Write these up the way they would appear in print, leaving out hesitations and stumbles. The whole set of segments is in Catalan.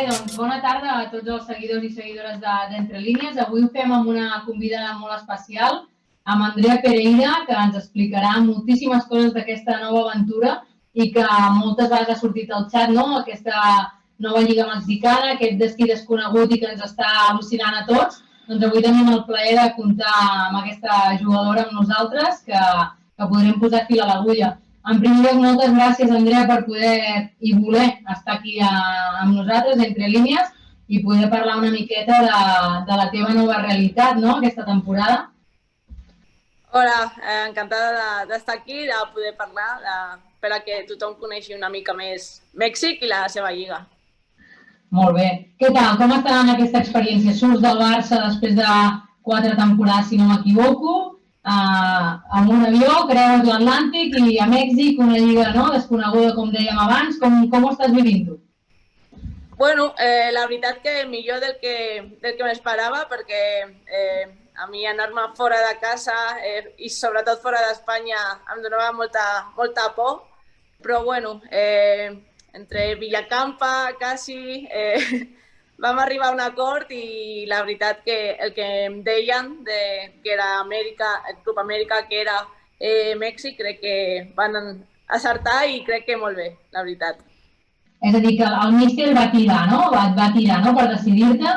doncs bona tarda a tots els seguidors i seguidores d'Entre Línies. Avui ho fem amb una convidada molt especial, amb Andrea Pereira, que ens explicarà moltíssimes coses d'aquesta nova aventura i que moltes vegades ha sortit al xat, no? Aquesta nova lliga mexicana, aquest destí desconegut i que ens està al·lucinant a tots. Doncs avui tenim el plaer de comptar amb aquesta jugadora amb nosaltres, que podrem posar fil a l'agulla. En primer lloc, moltes gràcies, Andrea, per poder i voler estar aquí amb nosaltres, Entre Línies, i poder parlar una miqueta de la teva nova realitat, no?, aquesta temporada. Hola, encantada d'estar aquí, de poder parlar, per a que tothom coneixi una mica més Mèxic i la seva lliga. Molt bé. Què tal? Com està anant aquesta experiència? Surts del Barça després de 4 temporades, si no m'equivoco, amb un avió, creues l'Atlàntic i a Mèxic, una lliga desconeguda, com dèiem abans. Com ho estàs vivint-ho? Bueno, la veritat que millor del que m'esperava, perquè a mi anar-me fora de casa i sobretot fora d'Espanya em donava molta por, però bueno, entre Villacampa, quasi, vam arribar a un acord i la veritat que el que em deien que era el Club Amèrica, que era Mèxic, crec que van acertar i crec que molt bé, la veritat. És a dir, que el míster va tirar, no? Va tirar, no?, per decidir-te?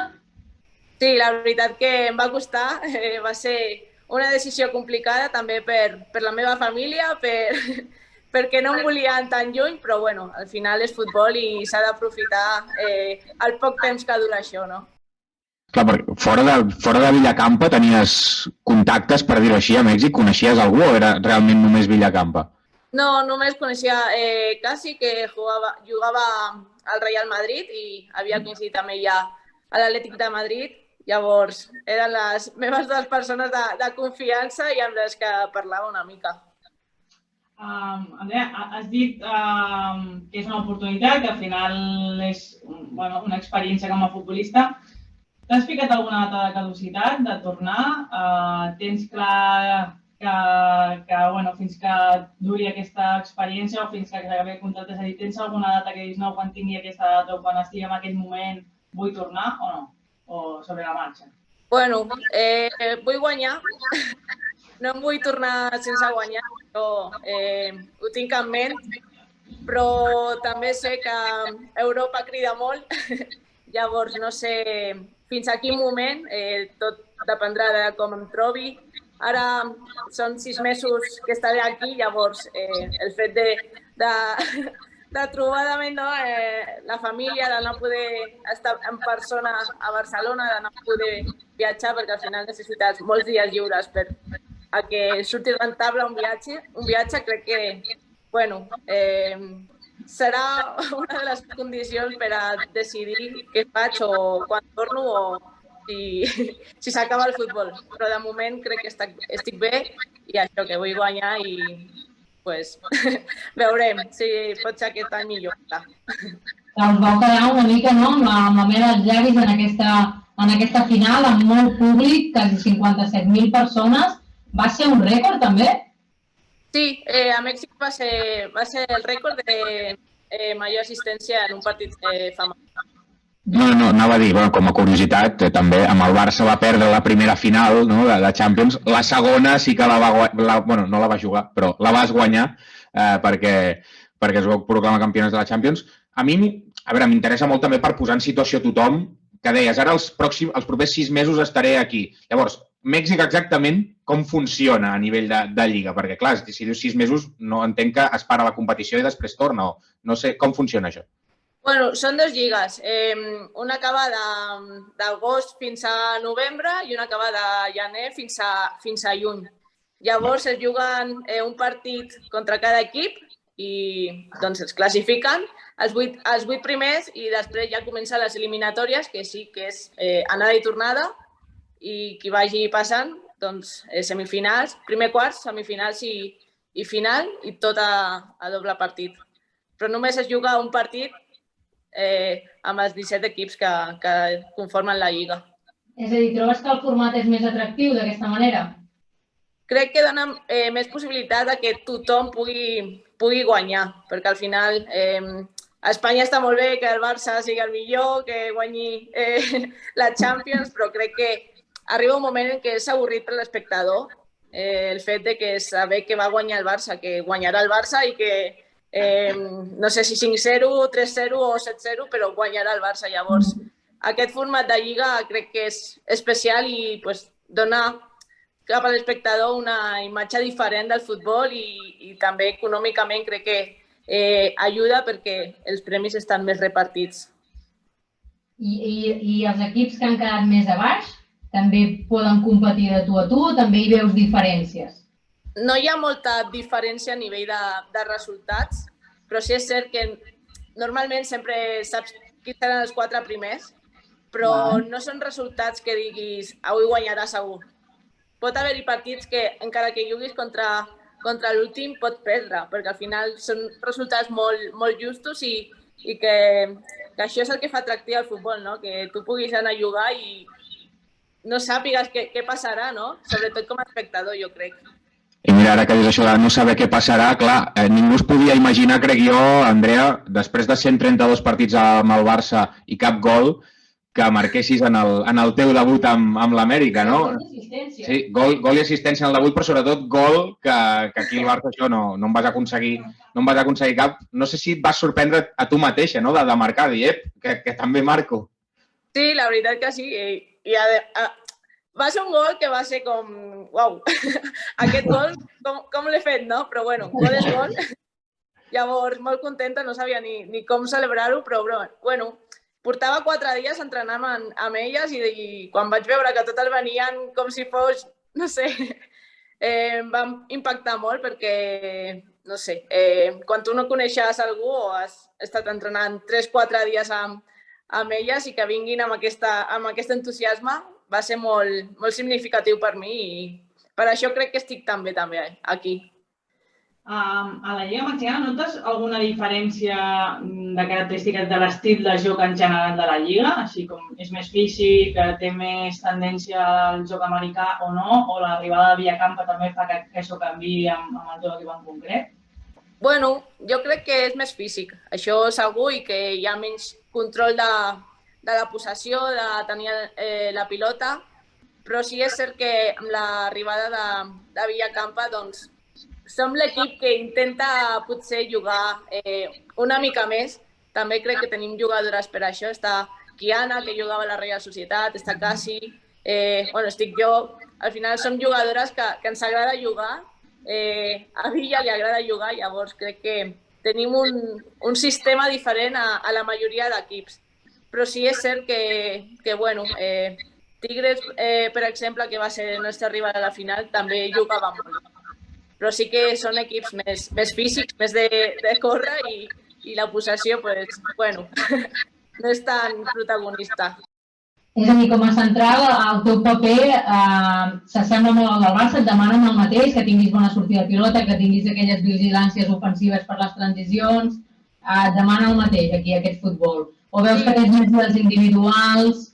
Sí, la veritat que em va costar, va ser una decisió complicada també per la meva família, perquè no em volien tan lluny, però bueno, al final és futbol i s'ha d'aprofitar el poc temps que dura això, no? Clar, perquè fora de Villacampa tenies contactes, per dir-ho així, a Mèxic? Coneixies algú o era realment només Villacampa? No, només coneixia Casi, que jugava al Real Madrid i havia coincidit amb ella a l'Atlètic de Madrid. Llavors, eren les meves 2 persones de confiança i amb les que parlava una mica. Andrea, has dit que és una oportunitat, que al final és una experiència com a futbolista. T'has ficat alguna data de caducitat, de tornar? Tens clar que fins que duri aquesta experiència o fins que acabi el contracte? És a dir, tens alguna data que dius, no, quan tingui aquesta data o quan estigui en aquell moment vull tornar o no? O sobre la marxa? Bueno, vull guanyar. No em vull tornar sense guanyar, però ho tinc en ment, però també sé que Europa crida molt, llavors no sé fins a quin moment, tot dependrà de com em trobi. Ara són 6 mesos que estaré aquí, llavors el fet de trobar la família, de no poder estar en persona a Barcelona, de no poder viatjar, perquè al final necessites molts dies lliures per a que surti rentable un viatge, crec que serà una de les condicions per a decidir què faig o quan torno o si s'acaba el futbol. Però de moment crec que estic bé i això, que vull guanyar i veurem si pot ser aquest any millor. Us vau quedar una mica amb la meva als llavis en aquesta final, amb molt públic, quasi 57.000 persones. Va ser un rècord, també? Sí, a Mèxic va ser el rècord de major assistència en un partit femení. No, anava a dir, com a curiositat, també amb el Barça va perdre la primera final de Champions. La segona sí que no la va jugar, però la vas guanyar perquè es vau proclamar campiones de la Champions. A mi, m'interessa molt també per posar en situació a tothom, que deies, ara els propers 6 mesos estaré aquí. Llavors, Mèxic exactament com funciona a nivell de lliga? Perquè, clar, si dius 6 mesos, no entenc que es para la competició i després torna. No sé com funciona això. Bueno, són 2 lligues. Una acaba d'agost fins a novembre i una acaba de gener fins a juny. Llavors es juguen un partit contra cada equip i doncs es classifiquen els 8 primers i després ja comencen les eliminatòries, que sí que és anada i tornada, i qui vagi passant, doncs semifinals, primer quarts, semifinals i final, i tot a doble partit. Però només es juga un partit amb els 17 equips que conformen la lliga. És a dir, trobes que el format és més atractiu d'aquesta manera? Crec que dona més possibilitat que tothom pugui guanyar, perquè al final a Espanya està molt bé que el Barça sigui el millor, que guanyi la Champions, però crec que arriba un moment en què és avorrit per l'espectador el fet de que saber que va guanyar el Barça, que guanyarà el Barça i que no sé si 5-0, 3-0 o 7-0, però guanyarà el Barça. Llavors, aquest format de Lliga crec que és especial i dona cap a l'espectador una imatge diferent del futbol i també econòmicament crec que ajuda perquè els premis estan més repartits. I els equips que han quedat més a baix també poden competir de tu a tu o també hi veus diferències? No hi ha molta diferència a nivell de resultats, però sí és cert que normalment sempre saps qui seran els 4 primers, però no són resultats que diguis avui guanyarà segur. Pot haver-hi partits que, encara que juguis contra l'últim, pot perdre, perquè al final són resultats molt justos i que això és el que fa atractiu al futbol, no? Que tu puguis anar a jugar i no sàpigues què passarà, no? Sobretot com a espectador, jo crec. I mira, ara que dius això de no saber què passarà, clar, ningú es podia imaginar, crec jo, Andrea, després de 132 partits amb el Barça i cap gol, que marquessis en el teu debut amb l'Amèrica, no? Gol d'assistència. Sí, gol i assistència en el debut, però sobretot gol, que aquí al Barça això no en vas aconseguir cap. No sé si et vas sorprendre a tu mateixa, no?, de marcar, dir, que també marco. Sí, la veritat que sí. I va ser un gol que va ser com, uau, aquest gol, com l'he fet, no? Però bueno, gol és gol. Llavors, molt contenta, no sabia ni com celebrar-ho, però bueno, portava 4 dies entrenant amb elles i quan vaig veure que totes venien com si fos, no sé, em va impactar molt perquè, no sé, quan tu no coneixes algú o has estat entrenant 3-4 dies amb elles i que vinguin amb aquest entusiasme, va ser molt significatiu per mi i per això crec que estic tan bé també aquí. A la Lliga Mexicana notes alguna diferència de característiques de l'estil de joc en general de la Lliga? Així com és més físic, té més tendència al joc americà o no? O l'arribada de Villacampa també fa que això canviï amb el teu equip en concret? Bueno, jo crec que és més físic, això segur, i que hi ha menys control de la possessió, de tenir la pilota, però sí és cert que amb l'arribada de Villacampa doncs, som l'equip que intenta potser jugar una mica més. També crec que tenim jugadores per això. Està Kiana, que jugava a la Real Societat, està Cassi, estic jo. Al final som jugadores que ens agrada jugar, a Villa li agrada jugar, llavors crec que tenim un sistema diferent a la majoria d'equips. Però sí és cert que Tigres, per exemple, que va ser el nostre rival a la final, també jugava molt. Però sí que són equips més físics, més de córrer i la possessió, no és tan protagonista. És a dir, com a central, el teu paper s'assembla molt al del Barça, et demanen el mateix, que tinguis bona sortida de pilota, que tinguis aquelles vigilàncies ofensives per les transicions, et demanen el mateix aquí, aquest futbol. O veus que tens més dels individuals?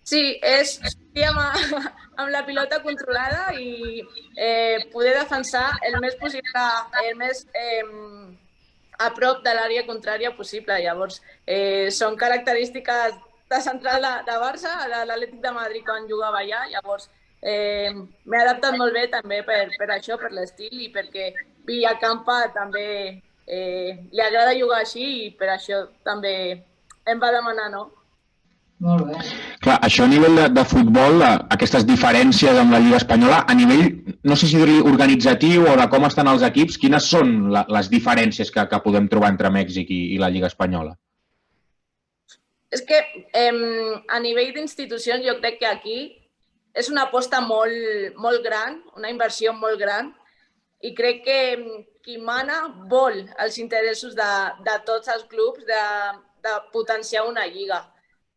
Sí, és amb la pilota controlada i poder defensar el més possible, el més a prop de l'àrea contrària possible. Llavors, són característiques de central de Barça, de l'Atlètic de Madrid quan jugava allà. Llavors, m'he adaptat molt bé també per això, per l'estil i perquè Villacampa també li agrada jugar així i per això també em va demanar, no? Molt bé. Clar, això a nivell de futbol, aquestes diferències amb la Lliga Espanyola, a nivell, no sé si dir-li organitzatiu o de com estan els equips, quines són les diferències que podem trobar entre Mèxic i la Lliga Espanyola? És que a nivell d'institucions jo crec que aquí és una aposta molt gran, una inversió molt gran, i crec que qui mana vol els interessos de tots els clubs de potenciar una lliga.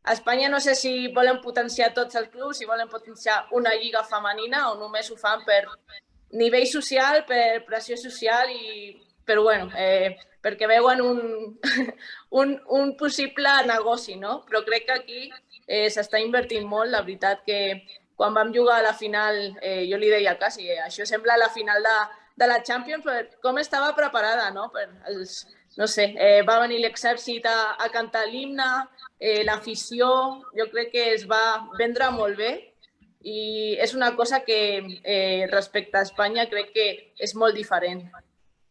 A Espanya no sé si volen potenciar tots els clubs, si volen potenciar una lliga femenina o només ho fan per nivell social, per pressió social, però perquè veuen un possible negoci, no? Però crec que aquí s'està invertint molt. La veritat que quan vam jugar a la final, jo li deia quasi, això sembla la final la Champions per com estava preparada, no? No sé, va venir l'exèrcit a cantar l'himne, l'afició, jo crec que es va vendre molt bé i és una cosa que respecte a Espanya crec que és molt diferent.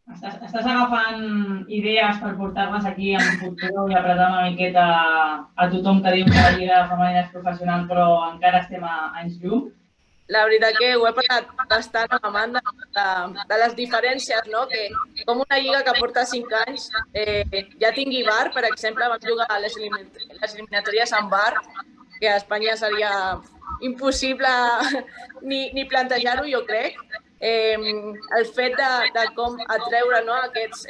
Estàs agafant idees per portar-les aquí en un futur i apretar una miqueta a tothom que diu que la Lliga Femenina és professional però encara estem a anys llum? La veritat que ho he parlat bastant amb Amanda de les diferències, no? Que com una lliga que porta 5 anys ja tingui VAR, per exemple, vam jugar a les eliminatòries amb VAR, que a Espanya seria impossible ni plantejar-ho, jo crec. El fet de com atreure aquests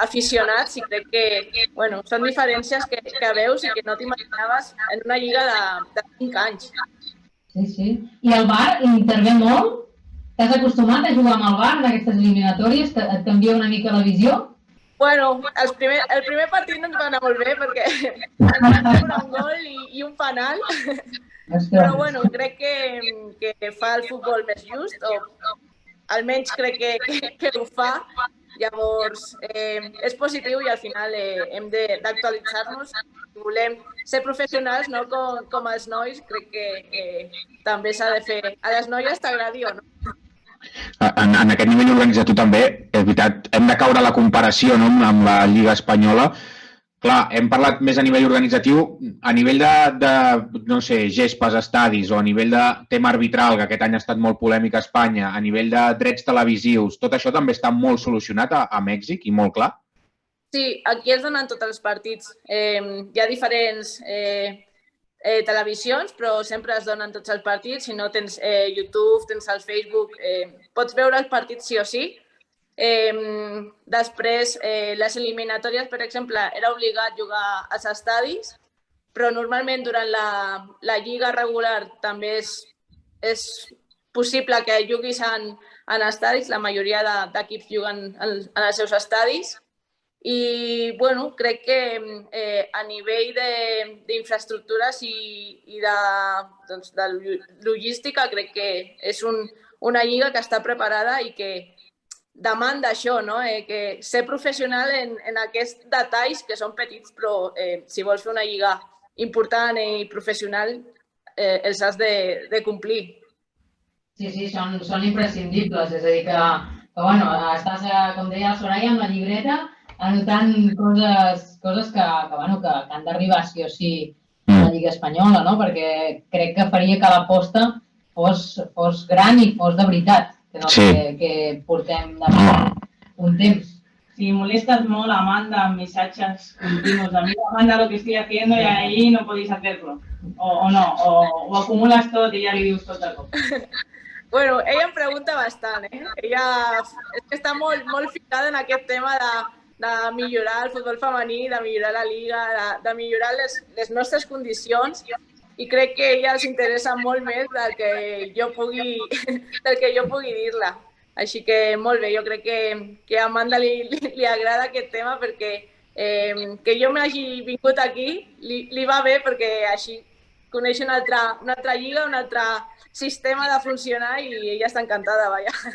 aficionats i crec que són diferències que veus i que no t'imaginaves en una lliga de 5 anys. Sí. I el VAR intervé molt? T'has acostumat a jugar amb el VAR en aquestes eliminatòries? Et canvia una mica la visió? Bueno, el primer partit no ens va anar molt bé perquè ens van treure un gol i un penal. Però bueno, crec que fa el futbol més just, o almenys crec que ho fa. Llavors, és positiu i al final hem d'actualitzar-nos. Si volem ser professionals, no com els nois, crec que també s'ha de fer. A les noies t'agradi o no? En aquest nivell organitzatiu també, és veritat, hem de caure a la comparació amb la Lliga Espanyola. Clar, hem parlat més a nivell organitzatiu, a nivell de no sé, gespes, estadis, o a nivell de tema arbitral, que aquest any ha estat molt polèmic a Espanya, a nivell de drets televisius, tot això també està molt solucionat a Mèxic i molt clar? Sí, aquí es donen tots els partits. Hi ha diferents televisions, però sempre es donen tots els partits. Si no tens YouTube, tens el Facebook, pots veure els partits sí o sí. Després, les eliminatòries, per exemple, era obligat jugar als estadis, però normalment durant la lliga regular també és possible que juguis en estadis, la majoria d'equips juguen en els seus estadis. I bueno, crec que a nivell d'infraestructures i de logística crec que és una lliga que està preparada i que demanda això, no? Que ser professional en aquests detalls que són petits, però si vols fer una lliga important i professional, els has de complir. Sí, són imprescindibles. És a dir, que estàs, com deia la Soraya, amb la llibreta, anotant coses que han d'arribar sí o sí a la Lliga Espanyola, no? Perquè crec que faria que l'aposta fos gran i fos de veritat. Que portem davant un temps. Si molestas molt a Amanda amb missatges continus, a mi Amanda lo que estoy haciendo y ahí no podéis hacerlo, o no, o acumulas tot i ja li dius tot de cop. Bueno, ella em pregunta bastant, Ella és que està molt ficada en aquest tema de millorar el futbol femení, de millorar la Liga, de millorar les nostres condicions. I crec que a ella els interessa molt més del que jo pugui dir-la. Així que molt bé, jo crec que a Amanda li agrada aquest tema perquè que jo m'hagi vingut aquí li va bé perquè així coneix una altra lliga, un altre sistema de funcionar i ella està encantada, vaja.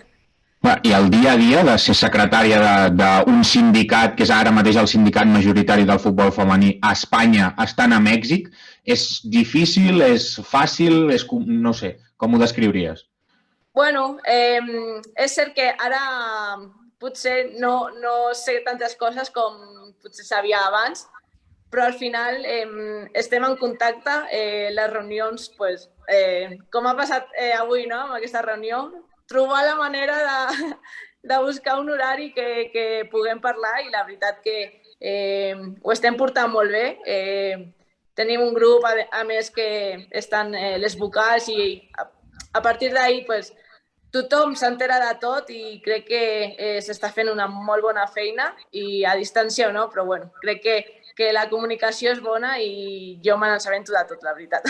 I el dia a dia de ser secretària d'un sindicat, que és ara mateix el sindicat majoritari del futbol femení a Espanya, estant a Mèxic, és difícil, és fàcil, no sé, com ho descriuries? Bueno, és cert que ara potser no sé tantes coses com potser sabia abans, però al final estem en contacte, les reunions, com ha passat avui, no?, amb aquesta reunió, trobar la manera de buscar un horari que puguem parlar i la veritat que ho estem portant molt bé. Tenim un grup, a més, que estan les vocals i a partir d'ahir tothom s'entera de tot i crec que s'està fent una molt bona feina i a distància o no, però bueno, crec que la comunicació és bona i jo me n'assabento de tot, la veritat.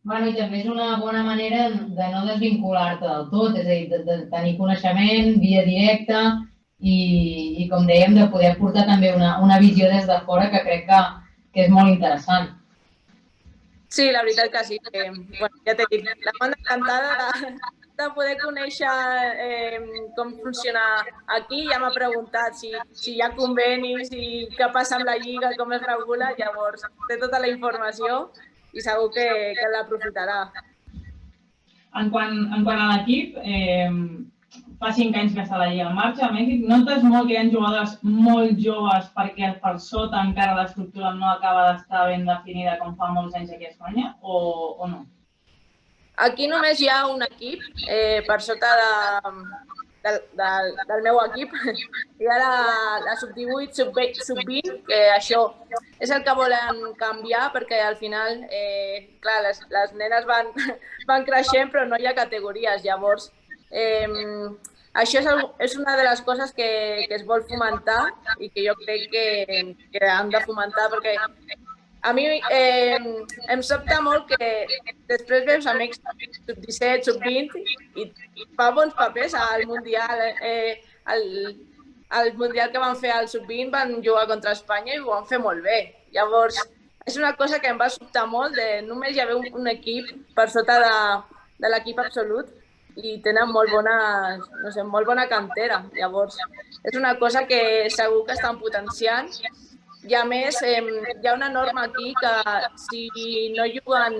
Bueno, i també és una bona manera de no desvincular-te del tot, és a dir, de tenir coneixement via directa i com dèiem, de poder portar també una visió des de fora que crec que és molt interessant. Sí, la veritat que sí. Ja t'he dit, la banda encantada de poder conèixer com funciona aquí. Ja m'ha preguntat si hi ha convenis i què passa amb la Lliga, com es regula. Llavors, té tota la informació i segur que l'aprofitarà. En quant a l'equip, fa 5 anys que està la Lliga en marxa a Mèxic. Notes molt que hi ha jugadors molt joves perquè per sota encara l'estructura no acaba d'estar ben definida com fa molts anys aquí a Espanya, o no? Aquí només hi ha un equip per sota del meu equip. Hi ha la sub-18, sub-20, que això és el que volen canviar perquè al final, clar, les nenes van creixent però no hi ha categories. Llavors, això és una de les coses que es vol fomentar i que jo crec que han de fomentar perquè a mi em sobta molt que després veus amics sub-17, sub-20 i fa bons papers al Mundial. Al Mundial que van fer al sub-20 van jugar contra Espanya i ho van fer molt bé. Llavors, és una cosa que em va sobtar molt de només hi haver un equip per sota de l'equip absolut i tenen molt bona cantera. Llavors, és una cosa que segur que estan potenciant. I a més, hi ha una norma aquí que si no juguen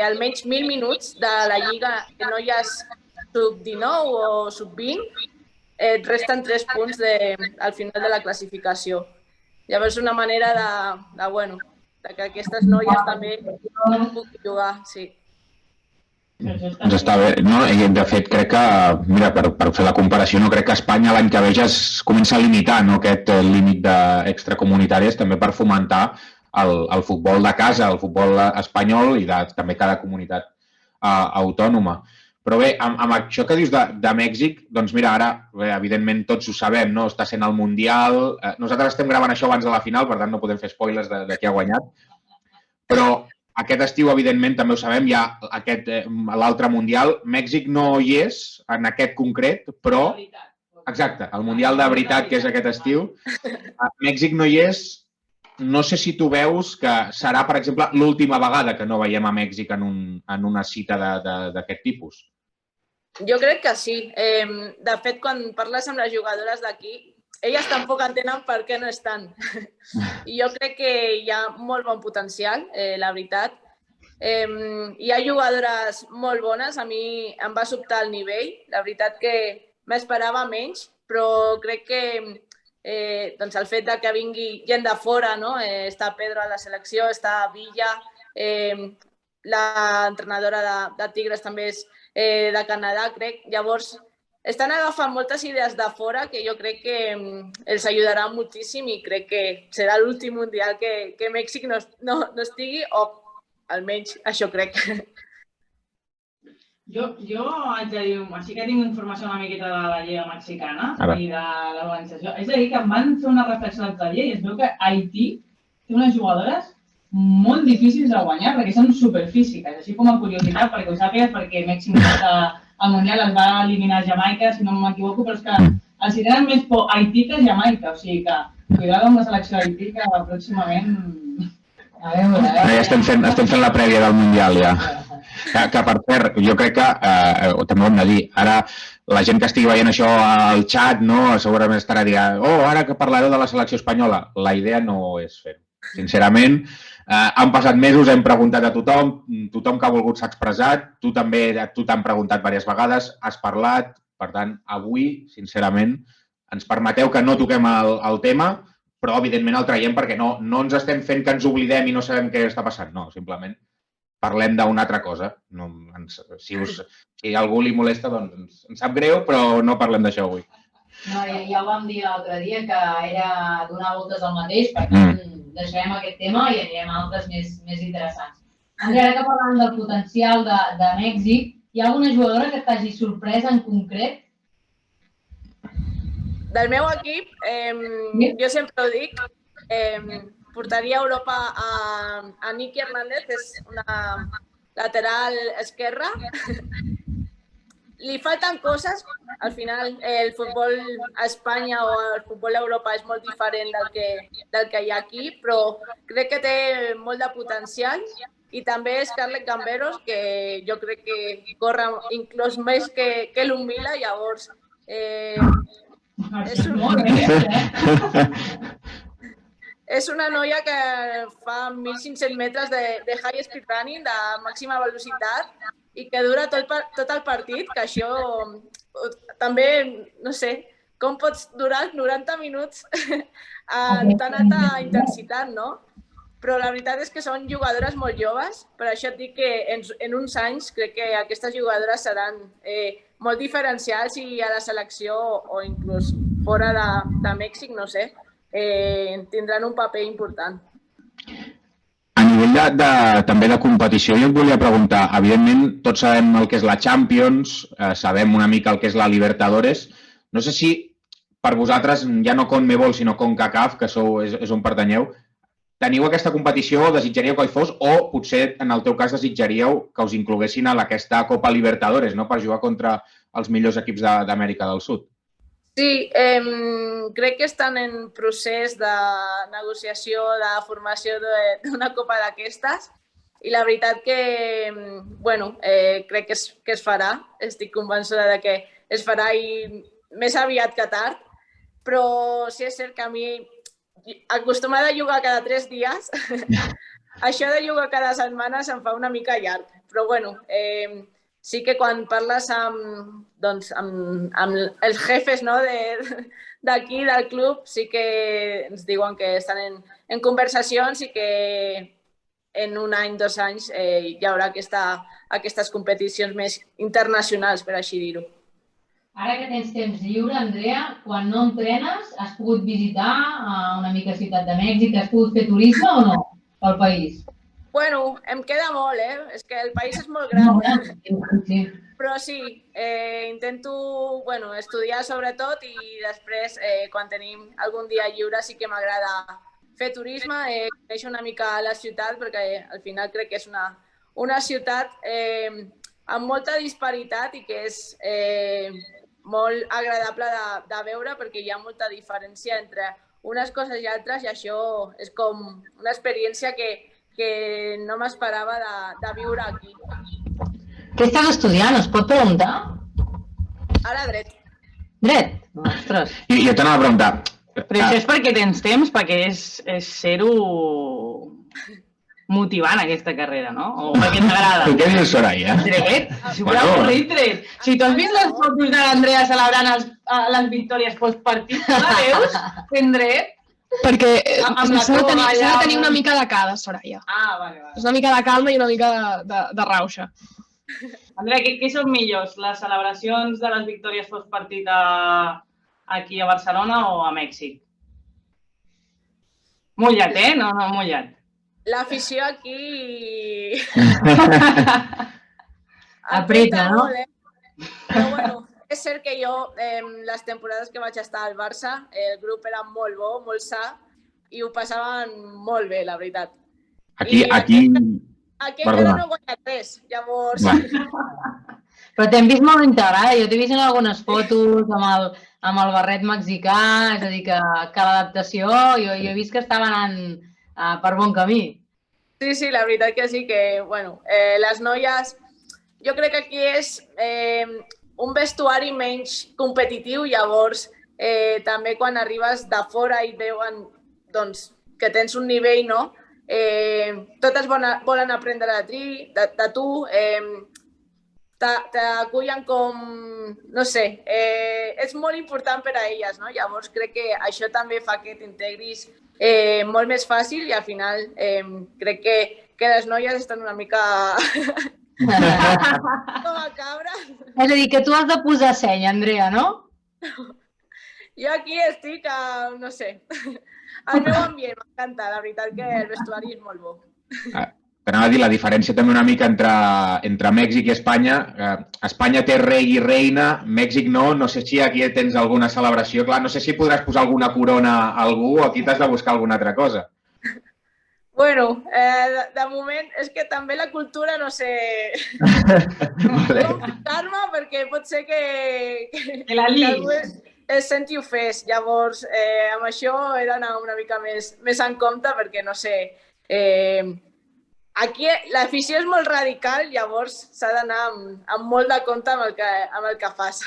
almenys 1.000 minuts de la Lliga, que no hi ha sub-19 o sub-20, et resten 3 punts al final de la classificació. Llavors és una manera de que aquestes noies també puguin jugar, sí. Doncs està bé. No, de fet, crec que, mira, per fer la comparació, no crec que a Espanya l'any que ve ja es comença a limitar aquest límit d'extracomunitàries també per fomentar el futbol de casa, el futbol espanyol i també cada comunitat autònoma. Però bé, amb això que dius de Mèxic, doncs mira, ara, evidentment, tots ho sabem, no? Està sent el Mundial. Nosaltres estem gravant això abans de la final, per tant no podem fer spoilers de qui ha guanyat. Però aquest estiu, evidentment, també ho sabem, hi ha l'altre Mundial. Mèxic no hi és, en aquest concret, però... Exacte, el Mundial de veritat, que és aquest estiu. Mèxic no hi és. No sé si tu veus que serà, per exemple, l'última vegada que no veiem a Mèxic en una cita d'aquest tipus. Jo crec que sí. De fet, quan parles amb les jugadores d'aquí, elles tampoc entenen per què no estan. I jo crec que hi ha molt bon potencial, la veritat. Hi ha jugadores molt bones, a mi em va sobtar el nivell. La veritat que m'esperava menys, però crec que el fet que vingui gent de fora, està Pedro a la selecció, està Villa, l'entrenadora de Tigres també és de Canadà, crec. Llavors, estan agafant moltes idees de fora que jo crec que els ajudarà moltíssim i crec que serà l'últim mundial que Mèxic no estigui, o almenys això crec. Jo haig de dir, sí que tinc informació una miqueta de la Lliga Mexicana i de l'organització. És a dir, que em van fer una reflexió l'altre dia i es veu que Haití té unes jugadores molt difícils de guanyar perquè són superfísiques, així com a curiositat, perquè ho sàpigues, perquè Mèxic al Mundial es va eliminar Jamaica, si no m'equivoco, però és que els tenen més por Haití que Jamaica, o sigui que cuidado amb la selecció d'Haití que pròximament... A veure... Ja estem fent la prèvia del Mundial, ja. Que per cert, jo crec que, també ho hem de dir, ara la gent que estigui veient això al xat, segurament estarà dient ara que parlareu de la selecció espanyola. La idea no és fer-ho. Sincerament, han passat mesos, hem preguntat a tothom que ha volgut s'ha expressat, tu t'han preguntat diverses vegades, has parlat, per tant, avui, sincerament, ens permeteu que no toquem el tema, però evidentment el traiem perquè no ens estem fent que ens oblidem i no sabem què està passant, no, simplement parlem d'una altra cosa. Si a algú li molesta, doncs ens sap greu, però no parlem d'això avui. No, ja ho vam dir l'altre dia, que era donar voltes al mateix, per tant, deixarem aquest tema i anirem a altres més interessants. Andrea, ara que parlàvem del potencial de Mèxic, hi ha alguna jugadora que t'hagi sorprès en concret? Del meu equip, jo sempre ho dic, portaria a Europa a Niki Hernández, és una lateral esquerra. Li falten coses, al final el futbol a Espanya o el futbol a Europa és molt diferent del que hi ha aquí, però crec que té molt de potencial I també Scarlett Gamberos, que jo crec que corre inclús més que l'Humila, llavors... És una noia que fa 1.500 metres de high speed running, de màxima velocitat, i que dura tot el partit, que això també, no sé, com pots durar 90 minuts amb tan alta intensitat, no? Però la veritat és que són jugadores molt joves, per això et dic que en uns anys crec que aquestes jugadores seran molt diferencials i a la selecció o inclús fora de Mèxic, no sé, tindran un paper important. A nivell també de competició, jo et volia preguntar, evidentment tots sabem el que és la Champions, sabem una mica el que és la Libertadores, no sé si per vosaltres, ja no CONMEBOL sinó CONCACAF, que és on pertanyeu, teniu aquesta competició, desitjaríeu que hi fos o potser en el teu cas desitjaríeu que us incloguessin a aquesta Copa Libertadores, no? Per jugar contra els millors equips d'Amèrica del Sud. Sí, crec que estan en procés de negociació, de formació d'una copa d'aquestes i la veritat que, bueno, crec que es farà, estic convençuda de que es farà i més aviat que tard, però sí és cert que a mi, acostumada a jugar cada 3 dies, això de jugar cada setmana se'm fa una mica llarg, però bueno, sí que quan parles amb els jefes d'aquí, del club, sí que ens diuen que estan en conversacions i que en un any, 2 anys, hi haurà aquestes competicions més internacionals, per així dir-ho. Ara que tens temps lliure, Andrea, quan no entrenes, has pogut visitar una mica Ciutat de Mèxic? Has pogut fer turisme o no pel país? Bueno, em queda molt, És que el país és molt gran. Però sí, intento estudiar sobretot i després, quan tenim algun dia lliure, sí que m'agrada fer turisme, conèixer una mica la ciutat, perquè al final crec que és una ciutat amb molta disparitat i que és molt agradable de veure perquè hi ha molta diferència entre unes coses i altres i això és com una experiència que no m'esperava de viure aquí. Què estàs estudiant? Es pot preguntar? Ara dret. Dret? Ostres. Jo t'anava a preguntar. Però això és perquè tens temps, perquè és ser-ho motivant aquesta carrera, no? O perquè t'agrada. Què dius, Soraya? Dret? Avorrit, dret. Si tu has vist les fotos de l'Andrea celebrant les victòries postpartit, tu la veus fent dret? Perquè s'ha de tenir una mica de cada, Soraya. Ah, vale. És una mica de calma i una mica de rauxa. Andrea, què són millors? Les celebracions de les victòries postpartit aquí a Barcelona o a Mèxic? Mullat, No, mullat. L'afició aquí... Apreta, no? Però bueno, és cert que jo, les temporades que vaig estar al Barça, el grup era molt bo, molt sa, i ho passaven molt bé, la veritat. Aquí encara no he guanyat res, llavors... Però t'hem vist molt integrada, jo t'he vist en algunes fotos amb el barret mexicà, és a dir, que l'adaptació, jo he vist que estava anant per bon camí. Sí, la veritat que sí, que, bueno, les noies, jo crec que aquí és un vestuari menys competitiu, llavors també quan arribes de fora i veuen que tens un nivell, no? Totes volen aprendre de tu, t'acullen com, no sé, és molt important per a elles, no? Llavors crec que això també fa que t'integris molt més fàcil i al final crec que les noies estan una mica com a cabres. És a dir, que tu has de posar seny, Andrea, no? Jo aquí estic, no sé, el meu ambient m'encanta, la veritat que el vestuari és molt bo. T'anava a dir la diferència també una mica entre Mèxic i Espanya. Espanya té rei i reina, Mèxic no. No sé si aquí tens alguna celebració. Clar, no sé si podràs posar alguna corona a algú o aquí t'has de buscar alguna altra cosa. Bueno, de moment és que també la cultura no sé com ficar-me perquè pot ser que algú es senti ofès. Llavors, amb això he d'anar una mica més en compte perquè no sé... Aquí l'afició és molt radical, llavors s'ha d'anar amb molt de compte amb el que fas.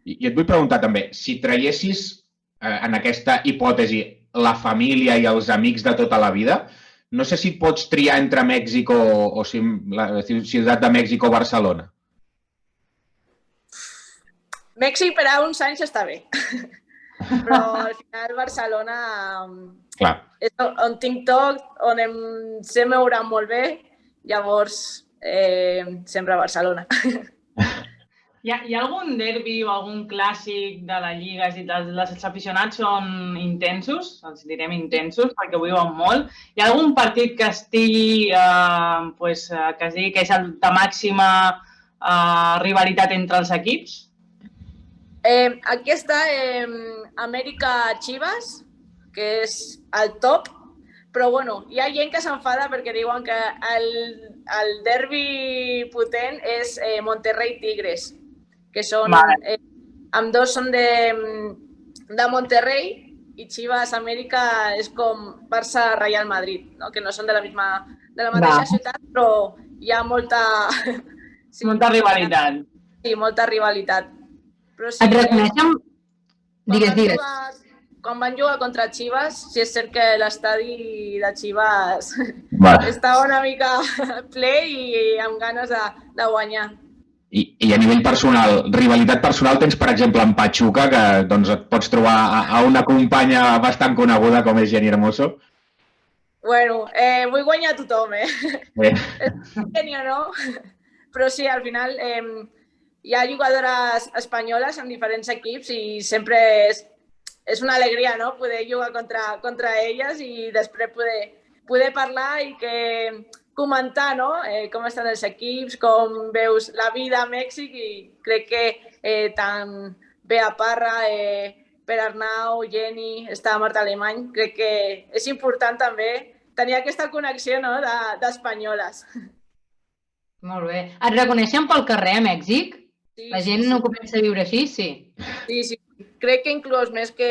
I et vull preguntar també, si traiessis en aquesta hipòtesi la família i els amics de tota la vida, no sé si pots triar entre Mèxic o la ciutat de Mèxic o Barcelona. Mèxic per a uns anys està bé, però al final Barcelona és on tinc tot, on em sé moure molt bé, llavors sempre a Barcelona. Hi ha algun derbi o algun clàssic de la Lliga? Els aficionats són intensos, els direm intensos, perquè ho viuen molt. Hi ha algun partit que estigui, que es digui que és de màxima rivalitat entre els equips? Aquí està Amèrica Chivas, que és el top, però bueno, hi ha gent que s'enfada perquè diuen que el derbi potent és Monterrey Tigres, que són, ambdós són de Monterrey i Chivas Amèrica és com Barça Real Madrid, no? Que no són de la mateixa ciutat, però hi ha molta... Molta rivalitat. Sí, molta rivalitat. Et reconeixen? Digues. Quan van jugar contra Chivas, sí és cert que l'estadi de Chivas estava una mica ple i amb ganes de guanyar. I a nivell personal, rivalitat personal tens, per exemple, en Pachuca, que doncs, et pots trobar a una companya bastant coneguda com és Jenny Hermoso? Bueno, vull guanyar a tothom, Genio, no? Però sí, al final hi ha jugadores espanyoles en diferents equips i sempre és una alegria, no?, poder jugar contra elles i després poder parlar i comentar, no?, com estan els equips, com veus la vida a Mèxic i crec que tant Bea Parra, Pere Arnau, Jenny, està Marta Alemany, crec que és important també tenir aquesta connexió, no?, d'espanyoles. Molt bé. Et reconeixen pel carrer a Mèxic? Sí, la gent no comença a viure així, sí? Sí. Crec que inclús més que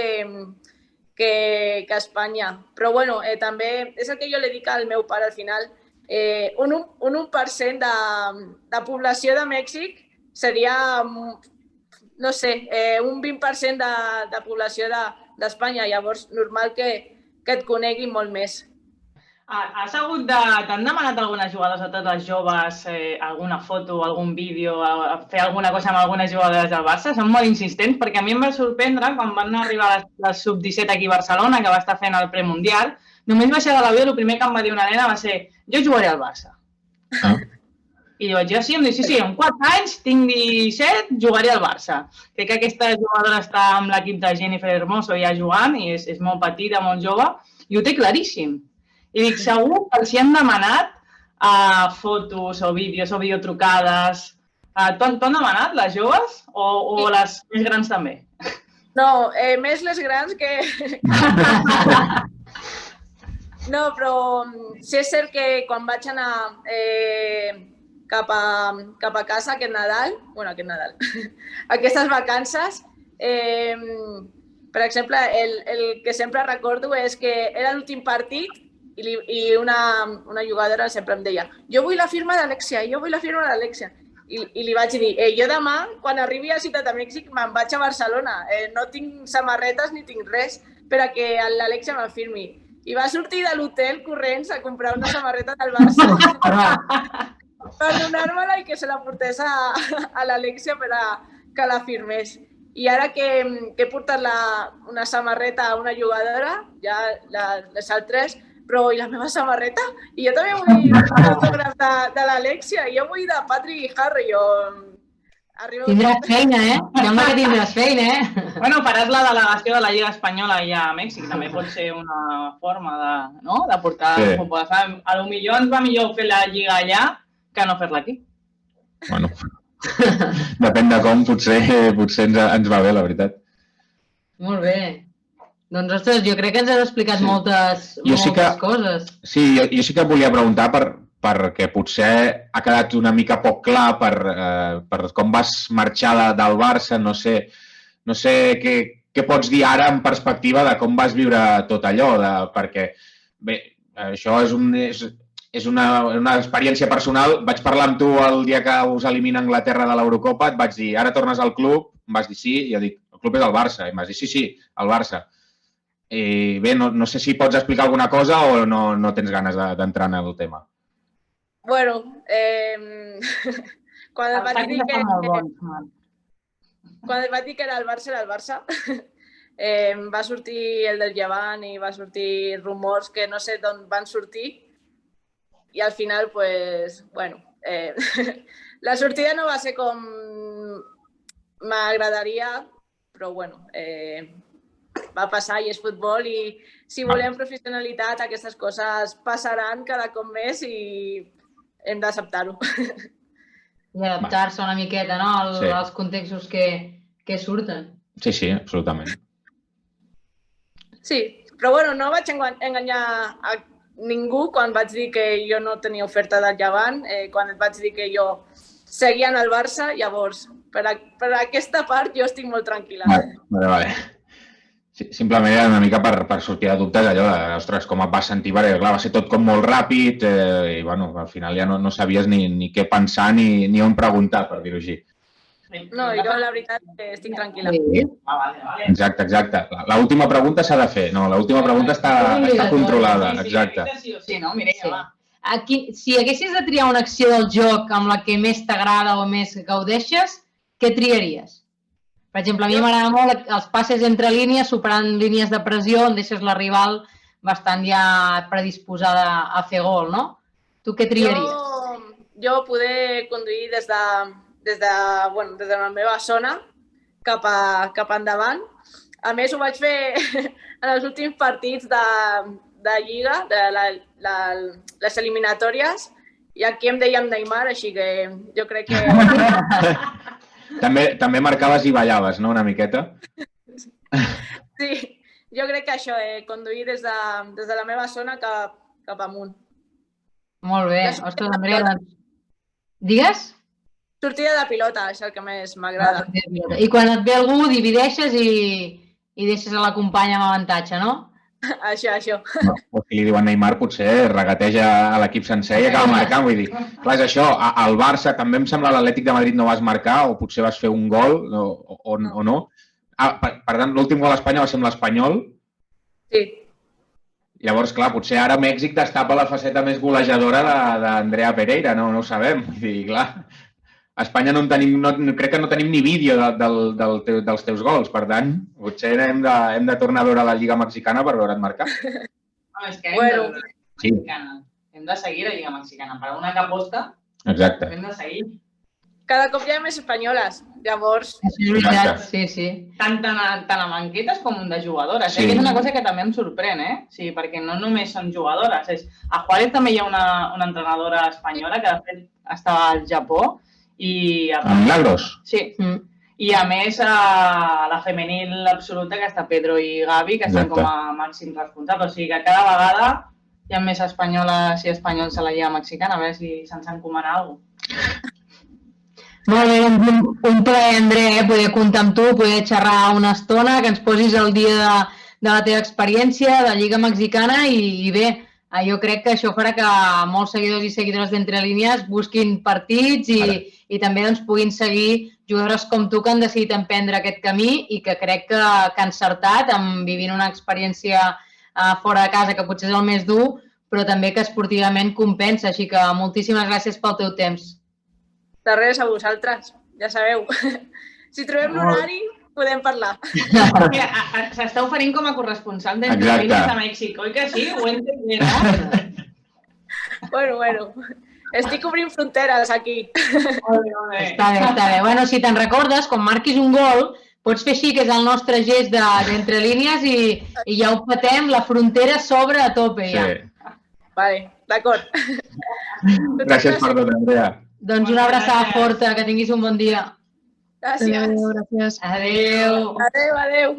a Espanya. Però bueno, també és el que jo li dic al meu pare al final. Un 1% de població de Mèxic seria, no sé, un 20% de població d'Espanya. Llavors, normal que et coneguin molt més. T'han demanat algunes jugadores, a tots els joves, alguna foto, algun vídeo, fer alguna cosa amb algunes jugadores del Barça? Són molt insistents, perquè a mi em va sorprendre quan van arribar les sub-17 aquí a Barcelona, que va estar fent el premundial, només baixar de l'avió, el primer que em va dir una nena va ser jo jugaré al Barça. I jo vaig dir, sí, em diu, sí, amb 4 anys, tinc 17, jugaré al Barça. Crec que aquesta jugadora està amb l'equip de Jennifer Hermoso ja jugant, i és molt petita, molt jove, i ho té claríssim. I dic, segur que els hi han demanat fotos o vídeos o videotrucades. T'ho han demanat, les joves, o les més grans també? No, més les grans que... No, però sí és cert que quan vaig anar cap a casa aquest Nadal, aquestes vacances, per exemple, el que sempre recordo és que era l'últim partit i una jugadora sempre em deia jo vull la firma d'Alexia, I li vaig dir, jo demà, quan arribi a Ciutat de Mèxic, me'n vaig a Barcelona. No tinc samarretes ni tinc res per a que l'Alexia me'n firmi. I va sortir de l'hotel corrents a comprar una samarreta del Barça per donar-me-la i que se la portés a l'Alexia per a que la firmés. I ara que he portat una samarreta a una jugadora, ja les altres, però i la meva samarreta? I jo també vull l'autògraf de l'Alexia, jo vull de Patrick i Harry. Tindràs feina, Sembla que tindràs feina, Bueno, faràs la delegació de la Lliga Espanyola ja a Mèxic, també pot ser una forma de portar el futbol. Potser ens va millor fer la Lliga allà que no fer-la aquí. Bueno, depèn de com, potser ens va bé, la veritat. Molt bé. Doncs, ostres, jo crec que ens has explicat moltes coses. Sí, jo sí que volia preguntar perquè potser ha quedat una mica poc clar per com vas marxar del Barça, no sé què pots dir ara en perspectiva de com vas viure tot allò, perquè, bé, això és una experiència personal. Vaig parlar amb tu el dia que us elimina Anglaterra de l'Eurocopa, et vaig dir, ara tornes al club? Em vas dir sí, i jo dic, el club és el Barça. I em vas dir, sí, el Barça. I bé, no sé si pots explicar alguna cosa o no tens ganes d'entrar en el tema. Bueno, quan et vaig dir que era el Barça, va sortir el del Llevant i va sortir rumors que no sé d'on van sortir i al final, pues, bueno, la sortida no va ser com m'agradaria, però bueno, va passar i és futbol i si volem professionalitat aquestes coses passaran cada cop més i hem d'acceptar-ho. I adaptar-se una miqueta, no?, als contextos que surten. Sí, absolutament. Sí, però bueno, no vaig enganyar a ningú quan vaig dir que jo no tenia oferta del Llevant, quan et vaig dir que jo seguia en el Barça, llavors, per aquesta part jo estic molt tranquil·la. Vale. Simplement era una mica per sortir de dubtes allò de, ostres, com et vas sentir, perquè clar, va ser tot com molt ràpid i bueno, al final ja no sabies ni què pensar ni on preguntar, per dir-ho així. No, jo la veritat estic tranquil·la. Exacte. L'última pregunta s'ha de fer, no, l'última pregunta està controlada, exacte. Sí, no, Mireia, va. Si haguessis de triar una acció del joc amb la que més t'agrada o més gaudeixes, què triaries? Per exemple, a mi m'agrada molt els passes entre línies, superant línies de pressió, on deixes la rival bastant ja predisposada a fer gol, no? Tu què triaries? Jo poder conduir des de la meva zona cap endavant. A més, ho vaig fer en els últims partits de Lliga, de les eliminatòries, i aquí em dèiem Neymar, així que jo crec que... També marcaves i ballaves, no?, una miqueta? Sí, jo crec que això, conduir des de la meva zona cap amunt. Molt bé. Ostres, Andrea, digues? Sortida de pilota, és el que més m'agrada. I quan et ve algú, divideixes i deixes a la companya amb avantatge, no? Això. O si li diuen Neymar, potser regateja a l'equip sencer i acaba marcant. Vull dir, clar, és això, al Barça també em sembla l'Atlètic de Madrid no vas marcar o potser vas fer un gol o no. Per tant, l'últim gol a Espanya va ser amb l'Espanyol. Sí. Llavors, clar, potser ara Mèxic destapa la faceta més golejadora d'Andrea Pereira, no ho sabem. Vull dir, clar, a Espanya crec que no tenim ni vídeo dels teus gols, per tant, potser hem de tornar a veure la Lliga Mexicana per veure't marcar. És que hem de seguir la Lliga Mexicana. Per una que aposta, hem de seguir. Cada cop hi ha més espanyoles, llavors... És veritat, sí. Tant a banquetes com de jugadores. És una cosa que també em sorprèn, Sí, perquè no només són jugadores. A Juárez també hi ha una entrenadora espanyola que de fet estava al Japó. A Milagros? Sí. I a més a la femenil absoluta que està Pedro i Gavi, que estan com a màxims responsables. O sigui que cada vegada hi ha més espanyoles i espanyols a la Lliga Mexicana, a veure si se'ns encomana alguna cosa. Molt bé, un plaer, Andrea, poder comptar amb tu, poder xerrar una estona, que ens posis al dia de la teva experiència de Lliga Mexicana i bé, jo crec que això farà que molts seguidors i seguidores d'Entre Línies busquin partits i també puguin seguir jugadores com tu que han decidit emprendre aquest camí i que crec que han encertat en vivint una experiència fora de casa que potser és el més dur, però també que esportivament compensa. Així que moltíssimes gràcies pel teu temps. De res, a vosaltres, ja sabeu. Si trobem l'horari, podem parlar. S'està oferint com a corresponsal d'Entre Línies a Mèxic, oi que sí? Ho entenc. Bueno. Estic obrint fronteres aquí. Està bé. Bueno, si te'n recordes, quan marquis un gol, pots fer així, que és el nostre gest d'Entre Línies i ja ho patem, la frontera s'obre a tope ja. Vale, d'acord. Gràcies per tot, Andrea. Doncs una abraçada forta, que tinguis un bon dia. Gràcies. Gràcies. Adéu. Adéu.